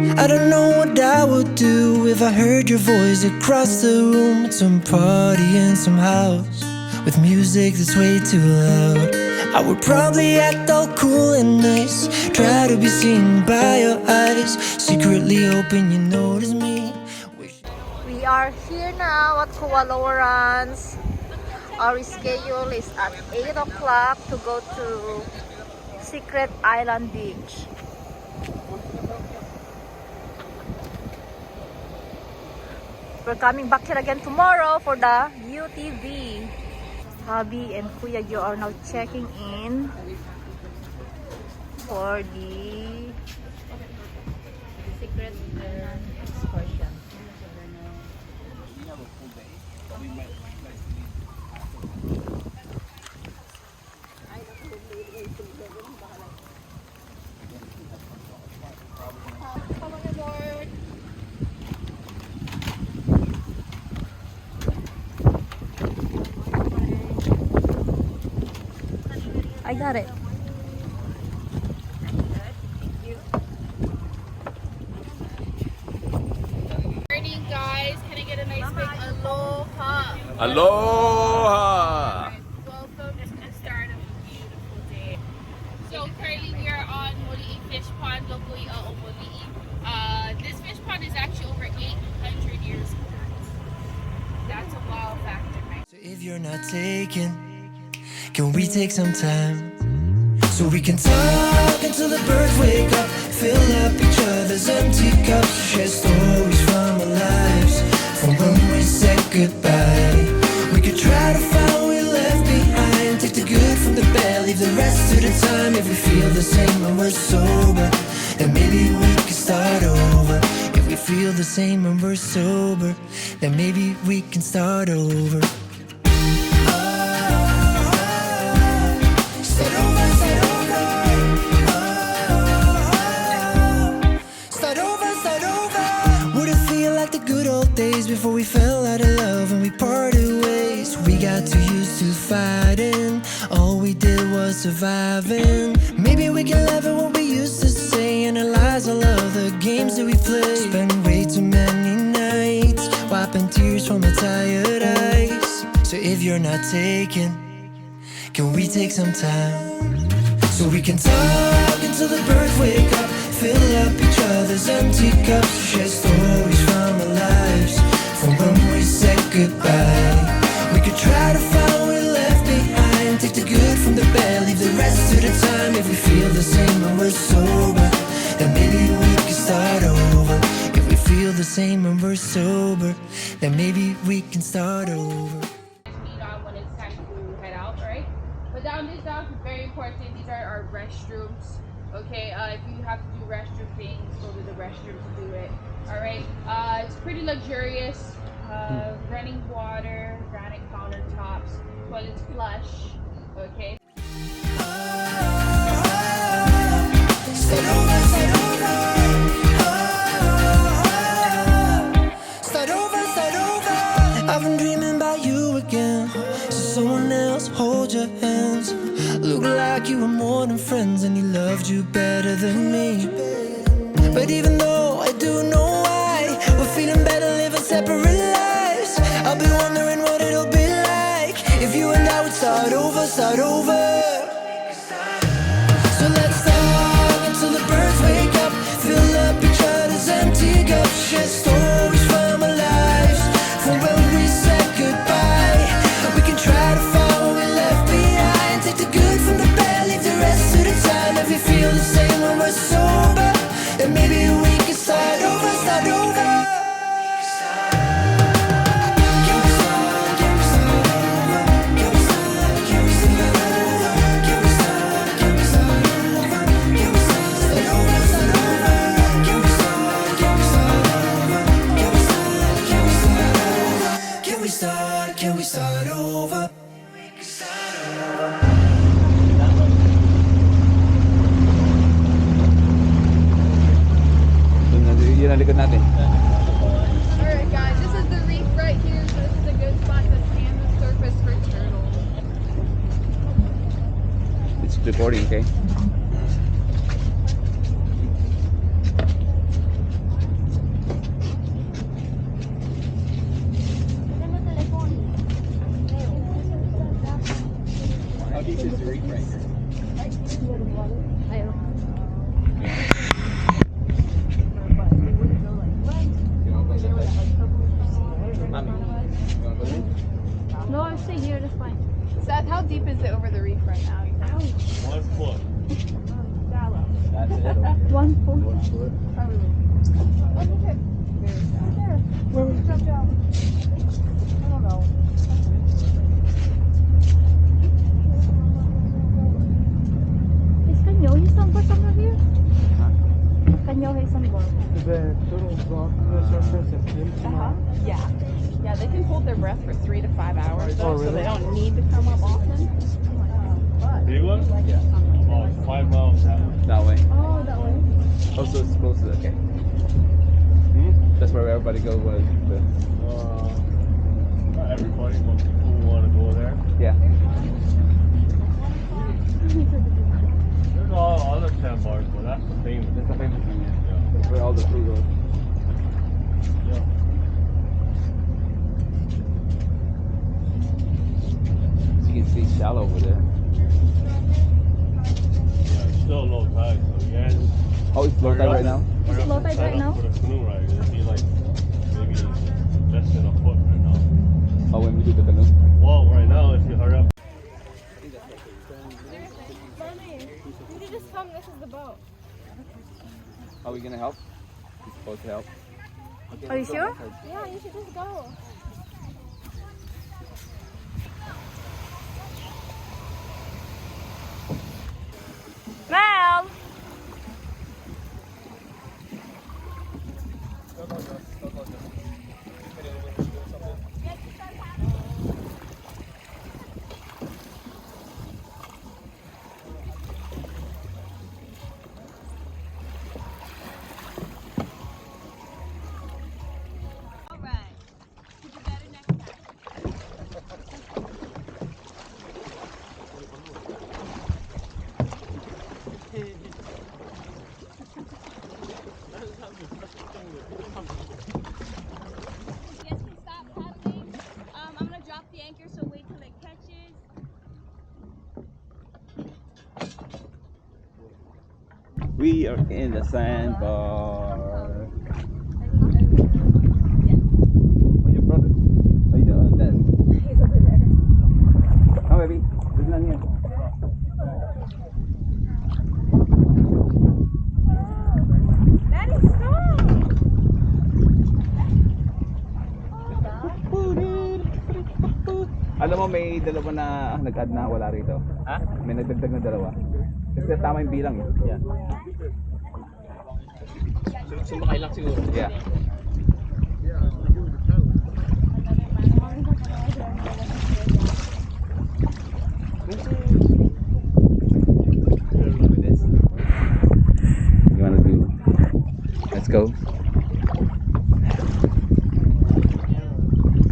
I don't know what I would do if I heard your voice across the room at some party in some house with music that's way too loud. I would probably act all cool and nice, try to be seen by your eyes, secretly hoping you notice me. We are here now at Kualoran's. Our schedule is at 8 o'clock to go to Secret Island Beach. We're coming back here again tomorrow for the UTV. Hubby and Kuya Jo are now checking in for the Secret Island excursion. I got it. Morning, guys. Can I get a nice big aloha? Aloha! Welcome to the start of a beautiful day. So currently we are on Moli'i Fish Pond, locally Moli'i. This fish pond is actually over 800 years old. That's a wow factor, right? So if you're not taken, can we take some time so we can talk until the birds wake up, fill up each other's empty cups, share stories from our lives, from when we said goodbye. We could try to find what we left behind, take the good from the bad, leave the rest to the time. If we feel the same when we're sober, then maybe we can start over. If we feel the same when we're sober, then maybe we can start over. Before we fell out of love and we parted ways, we got too used to fighting. All we did was surviving. Maybe we can laugh at what we used to say, analyze all of the games that we played. Spent way too many nights wiping tears from our tired eyes. So if you're not taken, can we take some time so we can talk until the birds wake up, fill up each other's empty cups, share stories from our lives, from when we said goodbye. We could try to find what we left behind, take the good from the bad, leave the rest to the time. If we feel the same when we're sober, then maybe we can start over. If we feel the same when we're sober, then maybe we can start over. Meet on when it's time to head out, right? But down this down is very important. These are our restrooms. Okay, if you have to do restroom things, go to the restroom to do it. Alright, it's pretty luxurious. Running water, granite countertops, toilets flush. Okay. Start over, start over. Start over, start over. I've been dreaming about you again, so someone else hold your hands. Look like you were more than friends and he loved you better than me. But even though I do know why, we're feeling better living separate lives. I've been wondering what it'll be like if you and I would start over, start over. So let's talk until the birds wake up, fill up each other's empty cups, share stories from our lives, from when we said goodbye. We can try to find what we left behind, take the good from the bad, leave the rest to the time. If we feel the same when we're sober, then maybe we can start over, start over. Can we start over? Yun ang likod natin. Alright guys, this is the reef right here, so this is a good spot to scan the surface for turtles. It's recording, okay? The turtles go to the surface and swim tomorrow. Yeah. Yeah, they can hold their breath for 3 to 5 hours though, Oh, so really? they don't need to come up often. Big one? Yeah. Oh, it's 5 miles that way. Oh, that way. Also, it's close to okay. That's where everybody goes. Not everybody, but people who want to go there. Yeah. There's all other sandbars, but that's the famous. That's the famous one, yeah. That's where all the food goes. Yeah. So you can see shallow over there. Yeah, it's still low tide, so yeah. Oh, it's low tide right now? It's low tide right now? For the canoe ride, it'd be like maybe less than a foot right now. Oh, when we do the canoe? Well, right now, if you hurry up. You just come, this is the boat. Are we gonna help? We're supposed to help. Okay, Are you let's go sure? outside. Yeah, you should just go. Mel! You guys can stop paddling. I'm gonna drop the anchor, so wait till it catches. We are in the sandbar. Where's your brother? Oh, he's dead. He's over there. Come, baby. There's none here. Daddy, stop! Alam mo, may dalawa na nag-add na wala rito. Ha? May nagdagdag na dalawa. Kasi tama yung bilang eh. Yeah. Sumakay lang siguro. Yeah. Look at this. You wanna do? Let's go.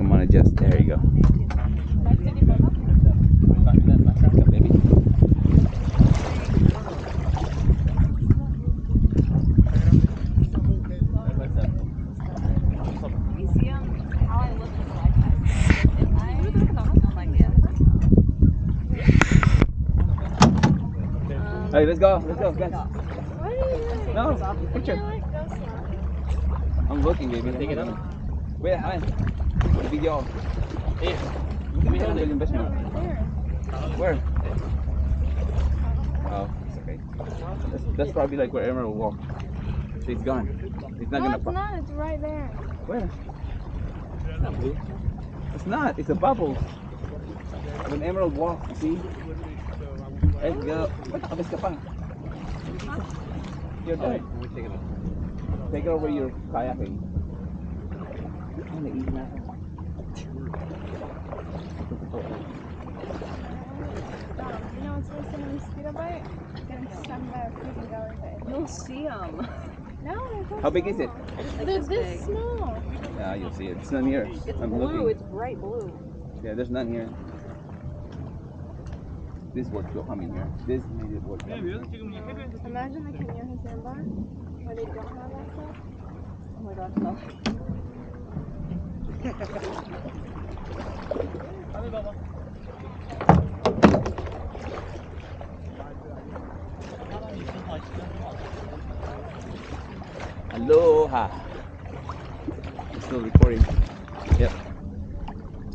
Come on, adjust. There you go. Come, baby. Hey, let's go. Let's go, guys. No, picture. I'm looking, baby. Take it out. Wait, hi. Video. Hey, we have the investment. Where? Oh, it's okay. That's probably like where Emerald will walk. So he's gone. He's not No, gonna. it's not. It's right there. Where? It's not. It's a bubble. When Emerald walks, you see? Let's go. Ba't nakabis ka pa? You're done. Take it over your kayaking. Ay, naiiwan na ako. You know what's worse than a mosquito bite? Getting stung by a freaking jellyfish. You'll see them. No, they're so How big is it? small. They're this small. Yeah, you'll see it. It's none here. I'm Blue, looking. it's bright blue. Yeah, there's none here. This workshop coming here. This made it work. Imagine the canoe sandbar where they don't have that stuff. Oh my gosh, no. Aloha. I'm still recording. Yep.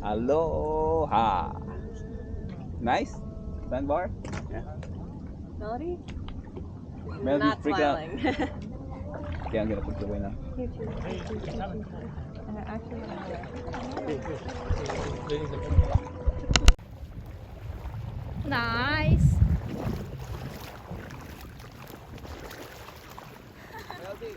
Aloha. Nice? Sandbar? Yeah. Melody? Melody's Not freaked out. smiling. Okay, I'm gonna put it away now. You too. And I actually went Nice. Melody.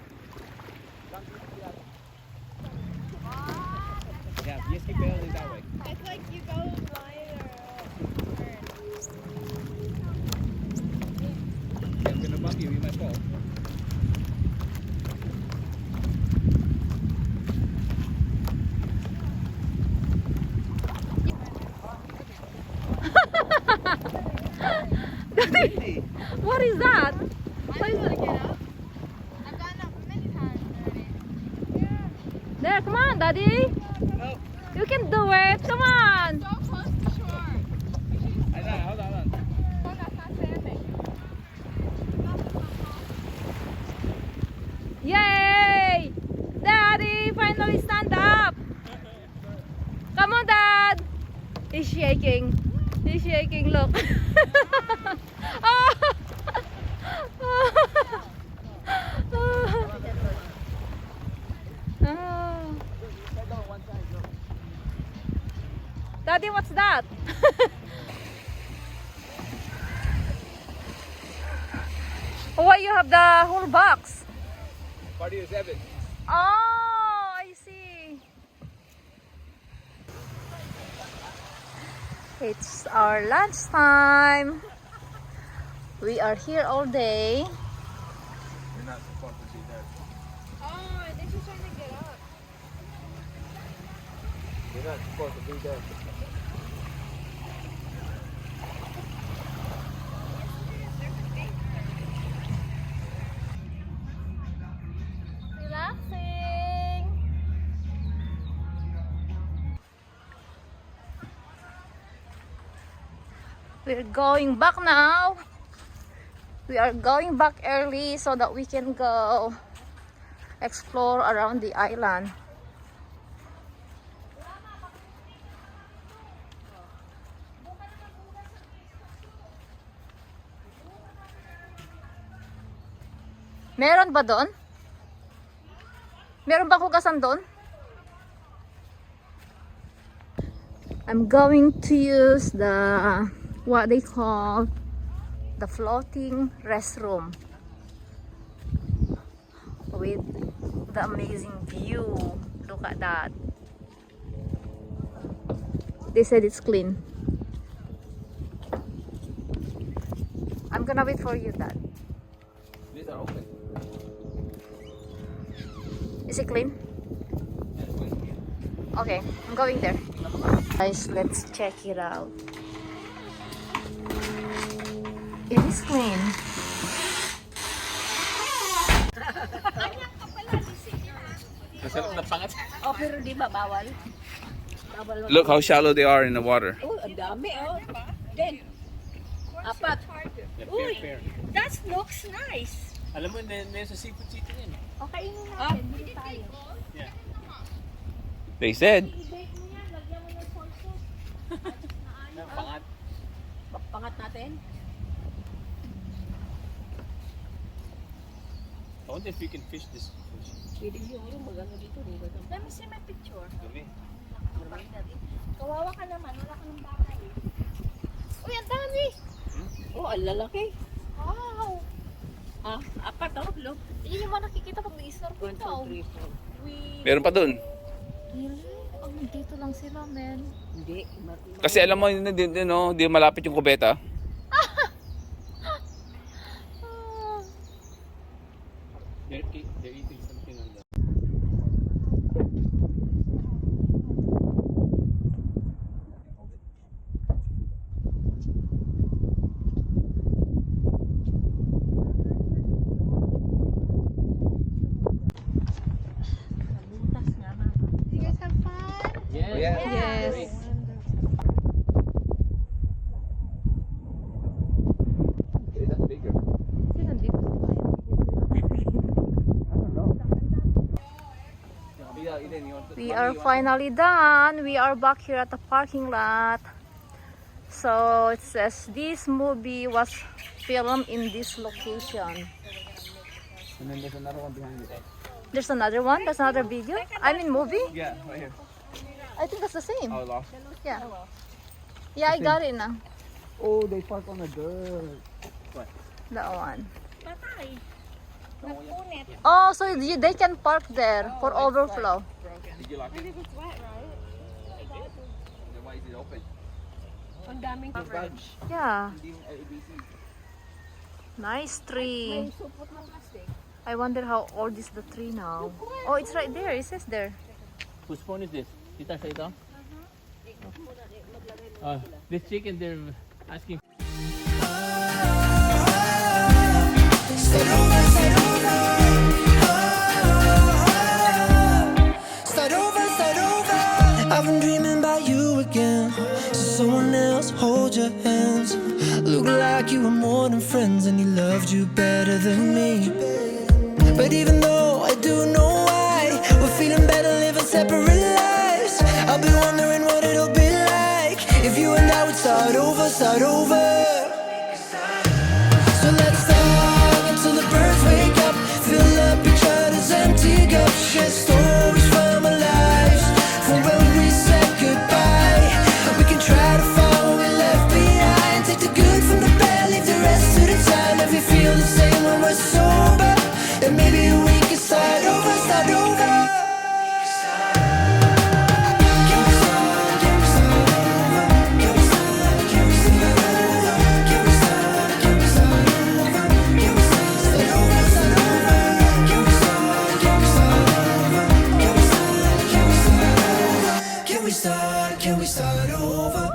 Yeah, just keep pedaling that way. It's like you go blind or I'm gonna bump you might fall. What is that? I just want to get up. I've gotten up many times already. There, come on, Daddy. No. You can do it. Come on. So close to shore. Hold on. Oh, that's not sanding. Yay! Daddy, finally stand up. Come on, Dad. He's shaking. He's shaking. Look. Oh. Oh. Daddy, what's that? Why you have the whole box? Party is 7. Oh, I see. It's our lunchtime. We are here all day. You're not supposed to be there. Oh, I think she's trying to get up. You're not supposed to be there. Relaxing. We're going back now. We are going back early so that we can go explore around the island. Meron ba doon? Meron ba hugasan doon? I'm going to use the what they call the floating restroom with the amazing view. Look at that. They said it's clean. I'm gonna wait for you, Dad. These are open. Is it clean? Okay, I'm going there. Guys, let's check it out. It is clean. Oh, pero di ba bawal? Look how shallow they are in the water. Oh, ang dami oh. Then, apat. Uy, that looks nice. Alam mo, may sa seafood city yan. Okay, inin natin. Bili tayo. Yeah. They said. Pangat. Pangat natin. I wonder if you can fish this fish. Pwede siguro magano dito. Let me see my picture. Dumi. Kawawa ka naman. Wala ka ng bakal. Uy, ang dami! Oh, ang lalaki. Wow! Ah, apat oh, look. Hindi naman nakikita pag may-snorkel 1, ka. 2, 3, 4. Meron pa dun. Really? Oh, dito lang sila, men. Hindi. Kasi alam mo, di malapit yung kubeta. They're eating something on the... You guys have fun? Yes. That's bigger. We are finally done. We are back here at the parking lot. So it says this movie was filmed in this location. And then there's another one behind it. There's another one? That's another video? I mean movie? Yeah, right here. I think that's the same. Oh, lost. Yeah. Yeah, I got it now. Oh, they park on the dirt. That one. Nagpunit. Oh, so they can park there for overflow. Did you lock it? It's wet, right? Then why is it open? Ang daming coverage. Yeah, Hindi yung ABC. nice tree. Supot ng plastic. I wonder how old is the tree now. Oh, it's right there. It says there. Whose phone is this? Kita sa ito? This chicken they're asking. Start over, start over. Start over, start over. I've been dreaming about you again. So someone else hold your hands. Look like you were more than friends, and he loved you better than me. But even though I do know why, we're feeling better living separate lives. I'll be wondering what it'll be like if you and I would start over, start over. So let's talk until the birds wake up. Fill up each other's empty cups. Share stories from our lives, from when we said goodbye. We can try to find what we left behind. Take the good from the bad, leave the rest to the time. If we feel the same when we're sober, then maybe we can start over, start over. Can we start, can we start over? Can we start, can we start over? Can we start, can we start over? Can we start over, start over? Can we start, can we start over? Can we start, can we start over? Can we start, can we start over?